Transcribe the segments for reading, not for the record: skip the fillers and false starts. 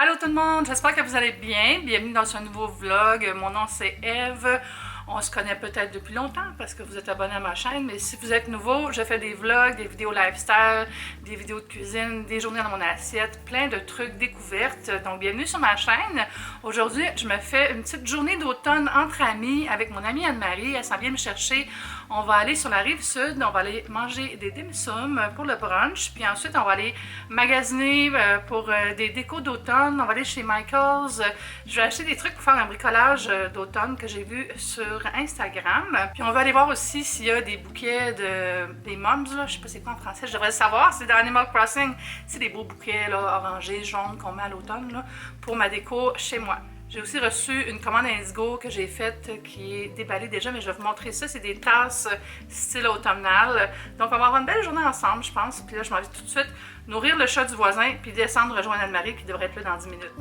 Allô tout le monde, j'espère que vous allez bien. Bienvenue dans ce nouveau vlog. Mon nom c'est Eve. On se connaît peut-être depuis longtemps parce que vous êtes abonné à ma chaîne, mais si vous êtes nouveau, je fais des vlogs, des vidéos lifestyle, des vidéos de cuisine, des journées dans mon assiette, plein de trucs découvertes. Donc bienvenue sur ma chaîne. Aujourd'hui, je me fais une petite journée d'automne entre amis avec mon amie Anne-Marie. Elle s'en vient me chercher. On va aller sur la rive sud, on va aller manger des dim sum pour le brunch, puis ensuite on va aller magasiner pour des décos d'automne. On va aller chez Michaels. Je vais acheter des trucs pour faire un bricolage d'automne que j'ai vu sur Instagram. Puis on va aller voir aussi s'il y a des bouquets des mums, là. Je sais pas c'est quoi en français, je devrais le savoir. C'est dans Animal Crossing, c'est des beaux bouquets là, orangés, jaunes qu'on met à l'automne pour ma déco chez moi. J'ai aussi reçu une commande Indigo que j'ai faite qui est déballée déjà, mais je vais vous montrer ça. C'est des tasses style automnal. Donc on va avoir une belle journée ensemble, je pense. Puis là, je m'en vais tout de suite nourrir le chat du voisin, puis descendre rejoindre Anne-Marie qui devrait être là dans 10 minutes.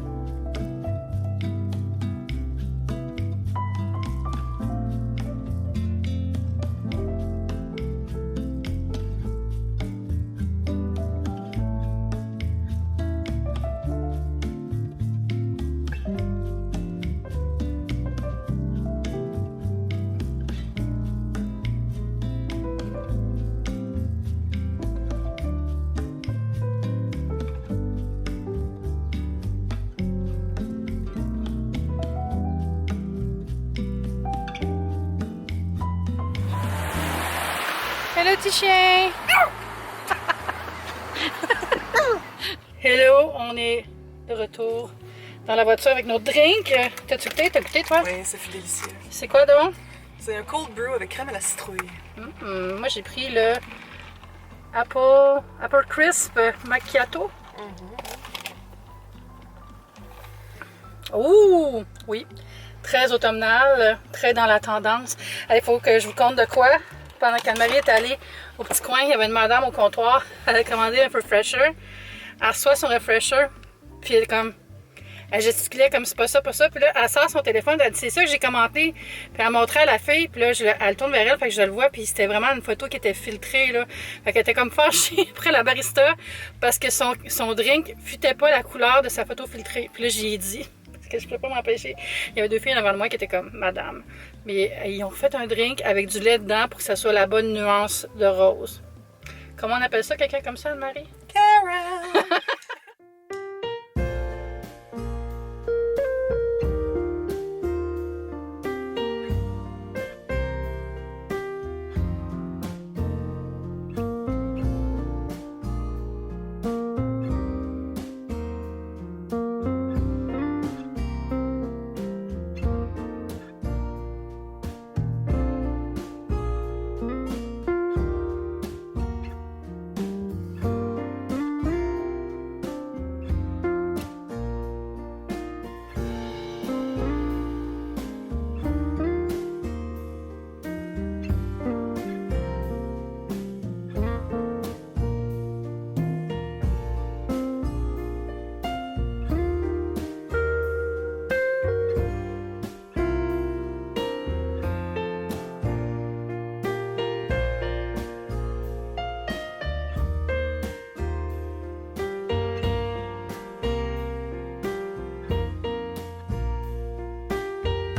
Hello petit chien! Hello, on est de retour dans la voiture avec nos drinks. T'as-tu goûté? T'as goûté toi? Oui, ça fait délicieux. C'est quoi donc? C'est un cold brew avec crème à la citrouille. Moi j'ai pris le Apple Crisp Macchiato. Ouh! Oui, très automnal, très dans la tendance. Il faut que je vous conte de quoi. Pendant qu'Anne-Marie est allée au petit coin, il y avait une madame au comptoir. Elle a commandé un refresher. Elle reçoit son refresher. Puis elle est comme... Elle gesticulait comme c'est pas ça, pas ça. Puis là, elle sort son téléphone. Elle dit c'est ça que j'ai commenté. Puis elle montrait à la fille. Puis là, elle tourne vers elle. Fait que je le vois. Puis c'était vraiment une photo qui était filtrée. Là. Fait qu'elle était comme fâchée après la barista. Parce que son drink futait pas la couleur de sa photo filtrée. Puis là, j'y ai dit. Que je ne peux pas m'empêcher. Il y avait deux filles devant moi qui étaient comme madame. Mais ils ont fait un drink avec du lait dedans pour que ça soit la bonne nuance de rose. Comment on appelle ça, quelqu'un comme ça, Anne-Marie? Karen!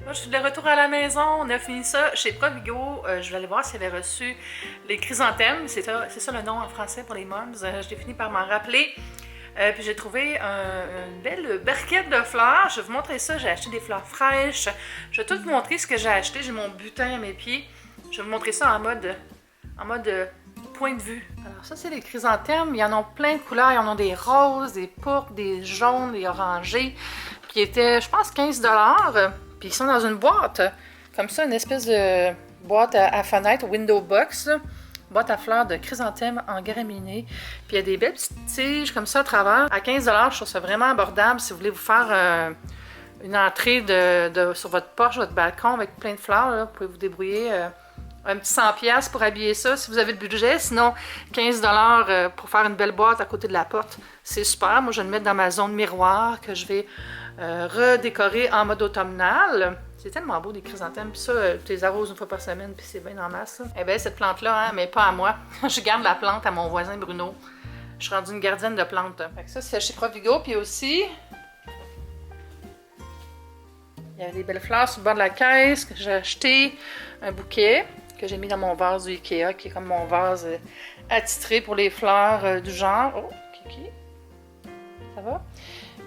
Je suis de retour à la maison, on a fini ça chez Provigo. Je vais aller voir si elle avait reçu les chrysanthèmes, c'est ça le nom en français pour les mums. Je l'ai fini par m'en rappeler. Puis j'ai trouvé une belle barquette de fleurs. Je vais vous montrer ça, j'ai acheté des fleurs fraîches. Je vais tout vous montrer ce que j'ai acheté, j'ai mon butin à mes pieds. Je vais vous montrer ça en mode point de vue. Alors ça c'est les chrysanthèmes, il y en a plein de couleurs, il y en a des roses, des pourpres, des jaunes, des orangés. Puis ils étaient, je pense, 15 $. Puis ils sont dans une boîte, comme ça, une espèce de boîte à fenêtre, window box, là. Boîte à fleurs de chrysanthème en graminées. Puis il y a des belles petites tiges comme ça à travers. À 15 $, je trouve ça vraiment abordable si vous voulez vous faire une entrée sur votre porche, votre balcon avec plein de fleurs. Là. Vous pouvez vous débrouiller un petit 100$ pour habiller ça si vous avez le budget. Sinon, 15 $ pour faire une belle boîte à côté de la porte. C'est super. Moi, je vais le mettre dans ma zone miroir que je vais redécorer en mode automnal. C'est tellement beau des chrysanthèmes. Puis ça, tu les arroses une fois par semaine, puis c'est bien en masse. Eh bien, cette plante-là, hein, mais pas à moi. Je garde la plante à mon voisin Bruno. Je suis rendue une gardienne de plantes. Fait que ça, c'est chez Provigo. Puis aussi, Il y avait des belles fleurs sur le bord de la caisse que j'ai acheté. Un bouquet que j'ai mis dans mon vase du Ikea, qui est comme mon vase attitré pour les fleurs du genre. Oh, Kiki. Ça va?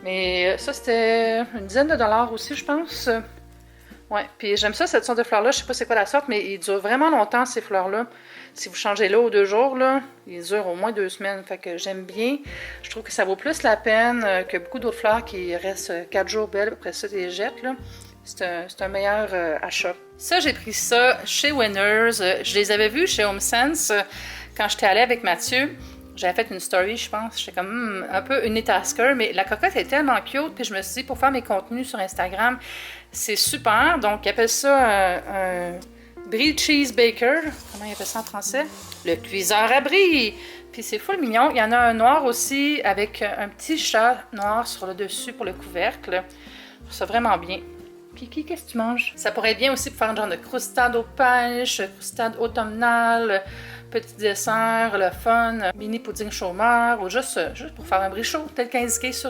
Mais ça, c'était une dizaine de dollars aussi, je pense. Ouais, puis j'aime ça, cette sorte de fleurs-là. Je sais pas c'est quoi la sorte, mais ils durent vraiment longtemps, ces fleurs-là. Si vous changez l'eau 2 jours, là, ils durent au moins 2 semaines. Fait que j'aime bien. Je trouve que ça vaut plus la peine que beaucoup d'autres fleurs qui restent 4 jours belles. Après ça, tu les jettes, là. C'est un meilleur achat. Ça, j'ai pris ça chez Winners. Je les avais vus chez HomeSense quand j'étais allée avec Mathieu. J'avais fait une story, je pense. J'étais comme un peu unitasker, mais la cocotte est tellement cute. Puis je me suis dit, pour faire mes contenus sur Instagram, c'est super. Donc, ils appellent ça un brie cheese baker. Comment ils appellent ça en français? Le cuiseur à brie. Puis c'est full mignon. Il y en a un noir aussi avec un petit chat noir sur le dessus pour le couvercle. Je trouve ça vraiment bien. Kiki, qu'est-ce que tu manges? Ça pourrait être bien aussi pour faire un genre de croustade aux pêches, croustade automnale, petit dessert, le fun, mini pudding chômeur, ou juste pour faire un brie chaud, tel qu'indiqué sur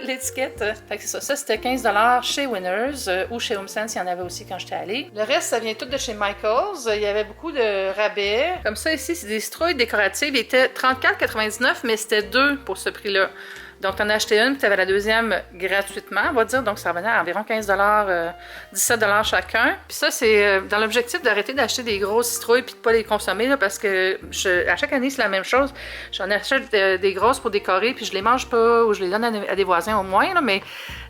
l'étiquette. Fait que c'est ça. Ça, c'était 15$ chez Winners ou chez HomeSense, il y en avait aussi quand j'étais allée. Le reste, ça vient tout de chez Michaels. Il y avait beaucoup de rabais. Comme ça, ici, c'est des citrouilles décoratives. Ils étaient 34,99$, mais c'était 2 pour ce prix-là. Donc, tu en as acheté une, puis tu avais la deuxième gratuitement, on va dire. Donc, ça revenait à environ 15$, 17$ chacun. Puis ça, c'est dans l'objectif d'arrêter d'acheter des grosses citrouilles puis de ne pas les consommer, là, parce que à chaque année, c'est la même chose. J'en achète des grosses pour décorer, puis je les mange pas, ou je les donne à des voisins au moins, là, mais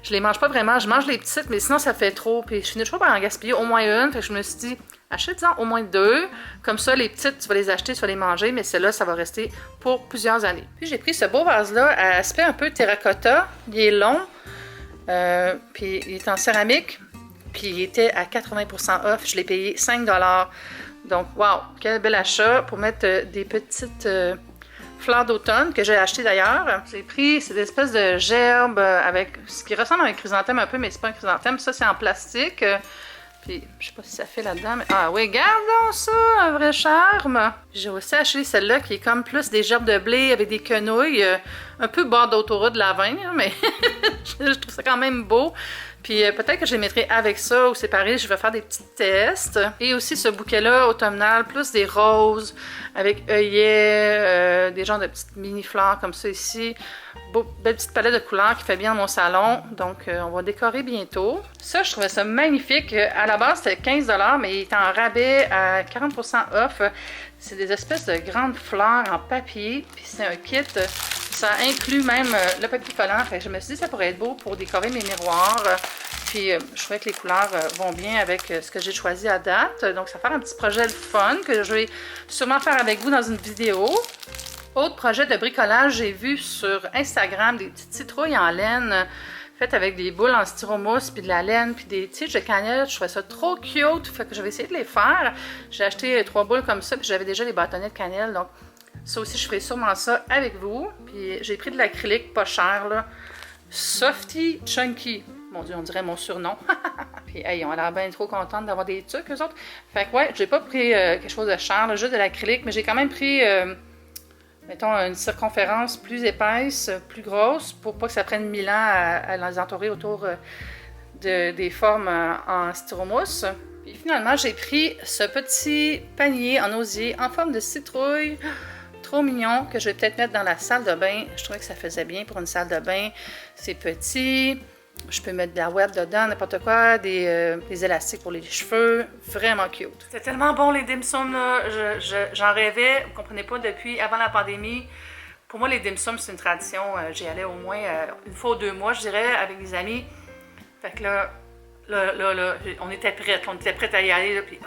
je les mange pas vraiment. Je mange les petites, mais sinon, ça fait trop. Puis je finis toujours par en gaspiller au moins une. Fait que je me suis dit, achète-en au moins 2. Comme ça, les petites, tu vas les acheter, tu vas les manger, mais celle-là, ça va rester pour plusieurs années. Puis j'ai pris ce beau vase-là à aspect un peu terracotta. Il est long, puis il est en céramique, puis il était à 80% off. Je l'ai payé 5$. Donc, wow, quel bel achat pour mettre des petites fleurs d'automne que j'ai acheté d'ailleurs. J'ai pris cette espèce de gerbe avec ce qui ressemble à un chrysanthème un peu, mais c'est pas un chrysanthème. Ça, c'est en plastique. Puis, je sais pas si ça fait là-dedans, mais... Ah oui, regarde donc ça, un vrai charme! J'ai aussi acheté celle-là qui est comme plus des gerbes de blé avec des quenouilles, un peu bord d'autoroute de la vin, mais je trouve ça quand même beau. Puis peut-être que je les mettrai avec ça ou séparés, je vais faire des petits tests. Et aussi ce bouquet-là automnal, plus des roses avec œillets, des genres de petites mini-fleurs comme ça ici. Belle petite palette de couleurs qui fait bien dans mon salon. Donc on va décorer bientôt. Ça, je trouvais ça magnifique. À la base, c'était 15$, mais il est en rabais à 40% off. C'est des espèces de grandes fleurs en papier. Puis c'est un kit. Ça inclut même le papier collant. Fait que je me suis dit que ça pourrait être beau pour décorer mes miroirs. Puis je trouvais que les couleurs vont bien avec ce que j'ai choisi à date. Donc ça va faire un petit projet de fun que je vais sûrement faire avec vous dans une vidéo. Autre projet de bricolage, j'ai vu sur Instagram des petites citrouilles en laine faites avec des boules en styromousse, puis de la laine, puis des tiges de cannelle. Je trouvais ça trop cute, fait que je vais essayer de les faire. J'ai acheté 3 boules comme ça, puis j'avais déjà les bâtonnets de cannelle, donc ça aussi, je ferai sûrement ça avec vous. Puis j'ai pris de l'acrylique pas cher, là. Softy Chunky. Mon Dieu, on dirait mon surnom. Puis, hey, on a l'air bien trop contente d'avoir des trucs, eux autres. Fait que, ouais, j'ai pas pris quelque chose de cher, là, juste de l'acrylique, mais j'ai quand même pris, mettons, une circonférence plus épaisse, plus grosse, pour pas que ça prenne 1000 ans à les entourer autour des formes en styromousse. Puis finalement, j'ai pris ce petit panier en osier en forme de citrouille. Trop mignon, que je vais peut-être mettre dans la salle de bain. Je trouvais que ça faisait bien pour une salle de bain. C'est petit. Je peux mettre de la web dedans, n'importe quoi, des élastiques pour les cheveux. Vraiment cute. C'était tellement bon les dim sum, là. J'en rêvais. Vous ne comprenez pas, depuis avant la pandémie. Pour moi, les dim sum, c'est une tradition. J'y allais au moins une fois ou 2 mois, je dirais, avec des amis. Fait que là, on était prêtes à y aller. Là, puis,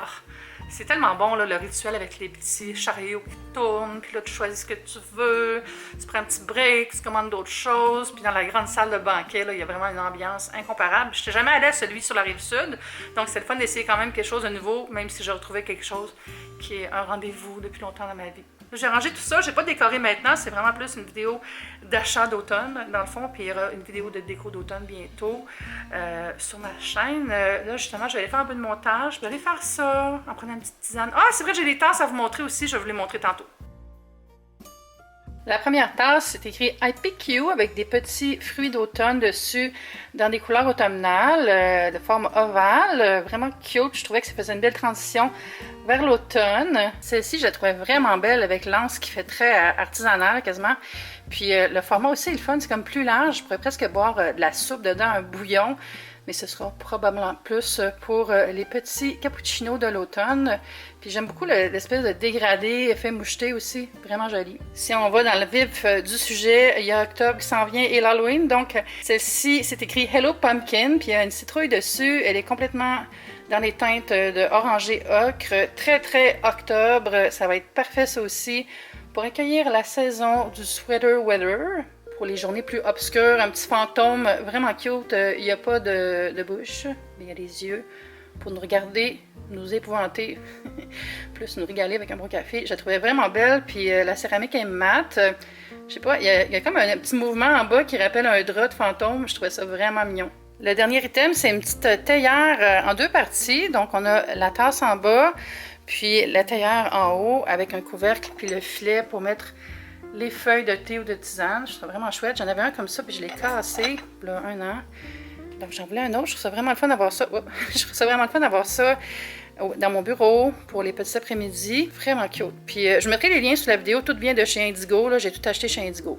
c'est tellement bon, là, le rituel avec les petits chariots qui tournent, puis là, tu choisis ce que tu veux, tu prends un petit break, tu commandes d'autres choses, puis dans la grande salle de banquet, là, il y a vraiment une ambiance incomparable. Je n'étais jamais allée à celui sur la Rive-Sud, donc c'est le fun d'essayer quand même quelque chose de nouveau, même si j'ai retrouvé quelque chose qui est un rendez-vous depuis longtemps dans ma vie. J'ai rangé tout ça, j'ai pas décoré maintenant, c'est vraiment plus une vidéo d'achat d'automne dans le fond, puis il y aura une vidéo de déco d'automne bientôt sur ma chaîne. Là justement, je vais aller faire un peu de montage, je vais aller faire ça en prenant une petite tisane. Ah, c'est vrai, j'ai des tasses à vous montrer aussi, je vais vous les montrer tantôt. La première tasse, c'est écrit I Pick You avec des petits fruits d'automne dessus dans des couleurs automnales de forme ovale. Vraiment cute. Je trouvais que ça faisait une belle transition vers l'automne. Celle-ci, je la trouvais vraiment belle avec l'anse qui fait très artisanal quasiment. Puis le format aussi est le fun, c'est comme plus large. Je pourrais presque boire de la soupe dedans, un bouillon. Mais ce sera probablement plus pour les petits cappuccinos de l'automne. Puis j'aime beaucoup l'espèce de dégradé, effet moucheté aussi, vraiment joli. Si on va dans le vif du sujet, il y a octobre qui s'en vient et l'Halloween. Donc celle-ci, c'est écrit Hello Pumpkin, puis il y a une citrouille dessus. Elle est complètement dans les teintes de orangé ocre. Très très octobre, ça va être parfait ça aussi pour accueillir la saison du sweater weather. Pour les journées plus obscures, un petit fantôme vraiment cute. Il n'y a pas de bouche, mais il y a les yeux pour nous regarder, nous épouvanter, plus nous régaler avec un bon café. Je la trouvais vraiment belle, puis la céramique est mate. Je sais pas, il y a comme un petit mouvement en bas qui rappelle un drap de fantôme. Je trouvais ça vraiment mignon. Le dernier item, c'est une petite théière en deux parties. Donc, on a la tasse en bas, puis la théière en haut avec un couvercle, puis le filet pour mettre les feuilles de thé ou de tisane. Je trouve ça vraiment chouette. J'en avais un comme ça, puis je l'ai cassé, là, 1 an. Donc, j'en voulais un autre. Je trouve ça vraiment le fun d'avoir ça. Je trouve ça vraiment le fun d'avoir ça dans mon bureau pour les petits après-midi. Vraiment cute. Puis, je mettrai les liens sous la vidéo. Tout vient de chez Indigo. Là, j'ai tout acheté chez Indigo.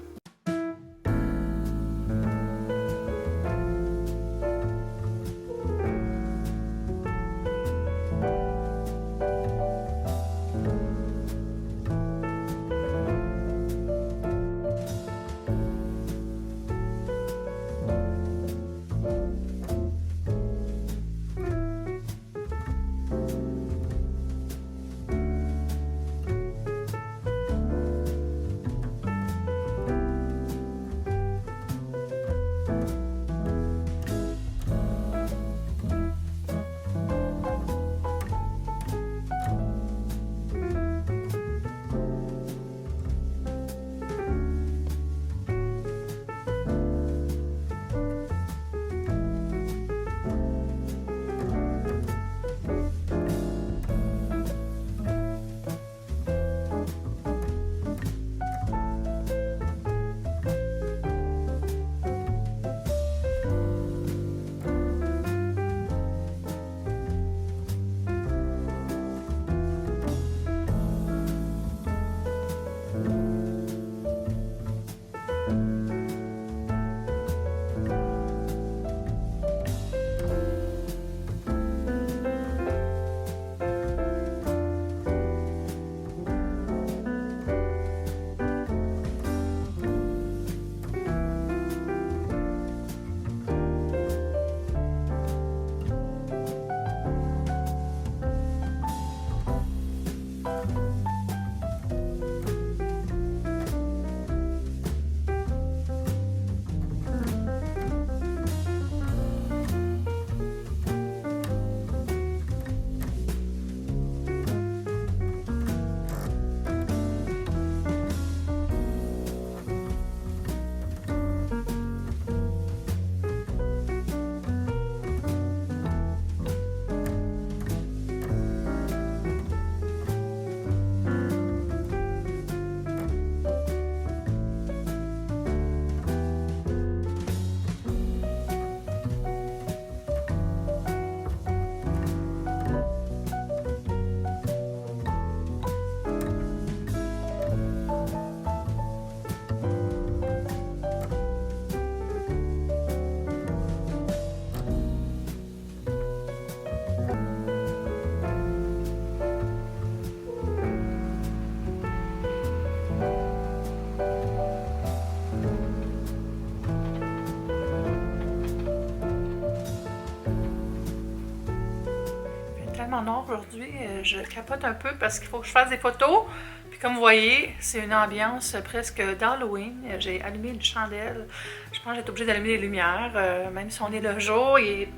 Tellement noir aujourd'hui, je capote un peu parce qu'il faut que je fasse des photos. Puis comme vous voyez, c'est une ambiance presque d'Halloween. J'ai allumé une chandelle. Je pense que j'ai été obligée d'allumer les lumières. Même si on est le jour, il est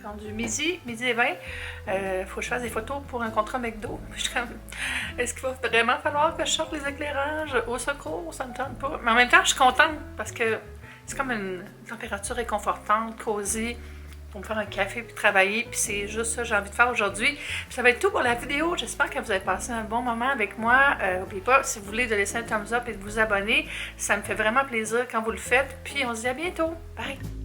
rendu midi et 20. Faut que je fasse des photos pour un contrat McDo. Je suis comme, est-ce qu'il va vraiment falloir que je sorte les éclairages? Au secours, ça me tente pas. Mais en même temps, je suis contente parce que c'est comme une température réconfortante, cosy. pour me faire un café puis travailler. Puis c'est juste ça que j'ai envie de faire aujourd'hui. Puis ça va être tout pour la vidéo. J'espère que vous avez passé un bon moment avec moi. N'oubliez pas, si vous voulez, de laisser un thumbs up et de vous abonner. Ça me fait vraiment plaisir quand vous le faites. Puis on se dit à bientôt. Bye!